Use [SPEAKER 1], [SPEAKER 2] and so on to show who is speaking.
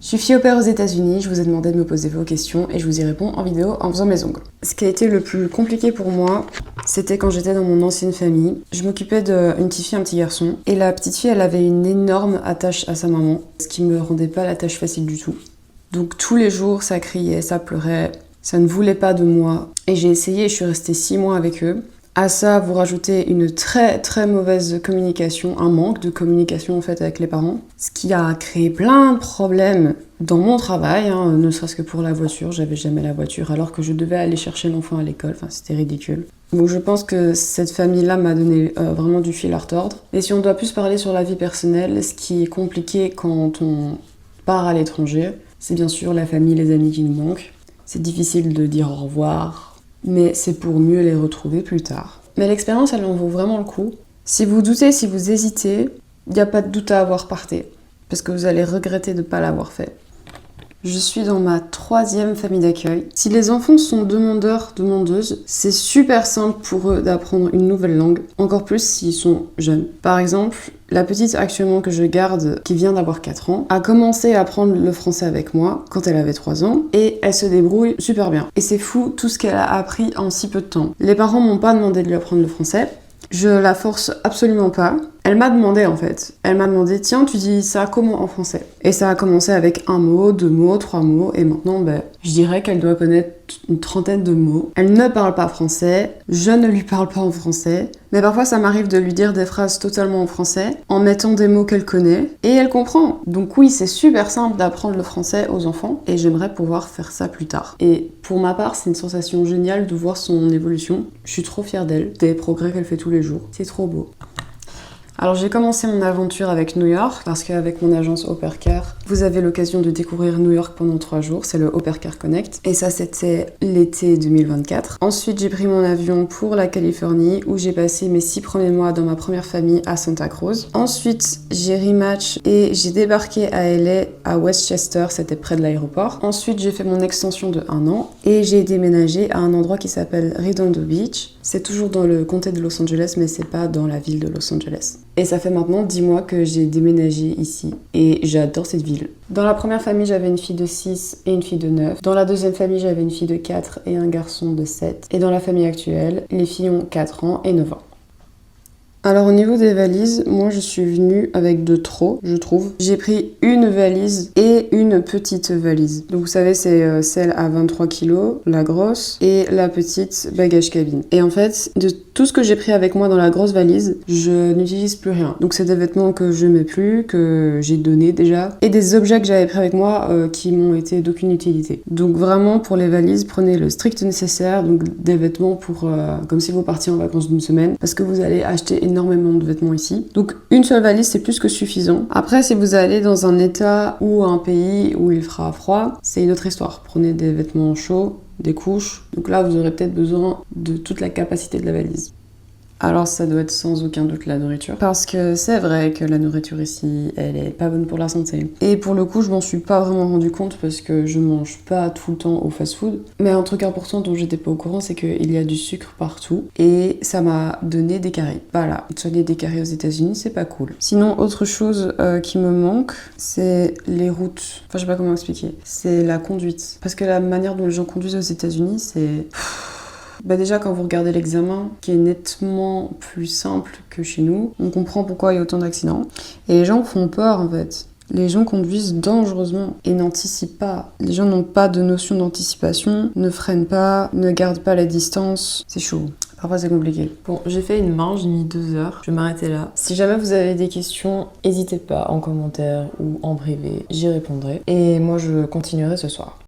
[SPEAKER 1] Je suis fille au père aux États-Unis, je vous ai demandé de me poser vos questions et je vous y réponds en vidéo en faisant mes ongles. Ce qui a été le plus compliqué pour moi, c'était quand j'étais dans mon ancienne famille. Je m'occupais d'une petite fille, un petit garçon, et la petite fille, elle avait une énorme attache à sa maman, ce qui me rendait pas la tâche facile du tout. Donc tous les jours, ça criait, ça pleurait, ça ne voulait pas de moi. Et j'ai essayé et je suis restée 6 mois avec eux. À ça, vous rajoutez une très très mauvaise communication, un manque de communication en fait avec les parents, ce qui a créé plein de problèmes dans mon travail, ne serait-ce que pour la voiture, j'avais jamais la voiture alors que je devais aller chercher l'enfant à l'école, enfin c'était ridicule. Donc je pense que cette famille-là m'a donné vraiment du fil à retordre. Et si on doit plus parler sur la vie personnelle, ce qui est compliqué quand on part à l'étranger, c'est bien sûr la famille, les amis qui nous manquent. C'est difficile de dire au revoir, mais c'est pour mieux les retrouver plus tard. Mais l'expérience, elle en vaut vraiment le coup. Si vous doutez, si vous hésitez, il n'y a pas de doute à avoir, partez. Parce que vous allez regretter de ne pas l'avoir fait. Je suis dans ma 3e famille d'accueil. Si les enfants sont demandeurs, demandeuses, c'est super simple pour eux d'apprendre une nouvelle langue, encore plus s'ils sont jeunes. Par exemple, la petite actuellement que je garde, qui vient d'avoir 4 ans, a commencé à apprendre le français avec moi quand elle avait 3 ans, et elle se débrouille super bien. Et c'est fou tout ce qu'elle a appris en si peu de temps. Les parents m'ont pas demandé de lui apprendre le français, je la force absolument pas. Elle m'a demandé en fait. Elle m'a demandé, tiens, tu dis ça comment en français? Et ça a commencé avec 1 mot, 2 mots, 3 mots, et maintenant, je dirais qu'elle doit connaître une 30aine de mots. Elle ne parle pas français, je ne lui parle pas en français, mais parfois ça m'arrive de lui dire des phrases totalement en français, en mettant des mots qu'elle connaît, et elle comprend. Donc oui, c'est super simple d'apprendre le français aux enfants, et j'aimerais pouvoir faire ça plus tard. Et pour ma part, c'est une sensation géniale de voir son évolution. Je suis trop fière d'elle, des progrès qu'elle fait tous les jours. C'est trop beau. Alors j'ai commencé mon aventure avec New York parce qu'avec mon agence Au Pair Care, vous avez l'occasion de découvrir New York pendant 3 jours, c'est le Au Pair Care Connect, et ça c'était l'été 2024. Ensuite j'ai pris mon avion pour la Californie où j'ai passé mes 6 premiers mois dans ma première famille à Santa Cruz. Ensuite j'ai rematch et j'ai débarqué à LA, à Westchester, c'était près de l'aéroport. Ensuite j'ai fait mon extension de 1 an et j'ai déménagé à un endroit qui s'appelle Redondo Beach. C'est toujours dans le comté de Los Angeles mais c'est pas dans la ville de Los Angeles. Et ça fait maintenant 10 mois que j'ai déménagé ici. Et j'adore cette ville. Dans la première famille, j'avais une fille de 6 et une fille de 9. Dans la deuxième famille, j'avais une fille de 4 et un garçon de 7. Et dans la famille actuelle, les filles ont 4 ans et 9 ans. Alors au niveau des valises, moi je suis venue avec de trop, je trouve. J'ai pris une valise et une petite valise. Donc vous savez, c'est celle à 23 kilos, la grosse, et la petite bagage cabine. Et en fait, de tout ce que j'ai pris avec moi dans la grosse valise, je n'utilise plus rien. Donc c'est des vêtements que je mets plus, que j'ai donné déjà, et des objets que j'avais pris avec moi qui m'ont été d'aucune utilité. Donc vraiment pour les valises, prenez le strict nécessaire, donc des vêtements pour comme si vous partiez en vacances d'une semaine, parce que vous allez acheter énormément de vêtements ici. Donc une seule valise c'est plus que suffisant. Après si vous allez dans un état ou un pays où il fera froid, c'est une autre histoire. Prenez des vêtements chauds, des couches. Donc là vous aurez peut-être besoin de toute la capacité de la valise. Alors ça doit être sans aucun doute la nourriture. Parce que c'est vrai que la nourriture ici, elle est pas bonne pour la santé. Et pour le coup, je m'en suis pas vraiment rendu compte parce que je mange pas tout le temps au fast-food. Mais un truc important dont j'étais pas au courant, c'est qu'il y a du sucre partout. Et ça m'a donné des caries. Voilà, soigner des caries aux États-Unis, c'est pas cool. Sinon, autre chose qui me manque, c'est les routes. Enfin, je sais pas comment expliquer. C'est la conduite. Parce que la manière dont les gens conduisent aux États-Unis, c'est... déjà quand vous regardez l'examen, qui est nettement plus simple que chez nous, on comprend pourquoi il y a autant d'accidents. Et les gens font peur en fait. Les gens conduisent dangereusement et n'anticipent pas. Les gens n'ont pas de notion d'anticipation, ne freinent pas, ne gardent pas la distance. C'est chaud. Parfois c'est compliqué. Bon, j'ai fait une marche, j'ai mis 2 heures. Je vais m'arrêter là. Si jamais vous avez des questions, n'hésitez pas en commentaire ou en privé. J'y répondrai. Et moi je continuerai ce soir.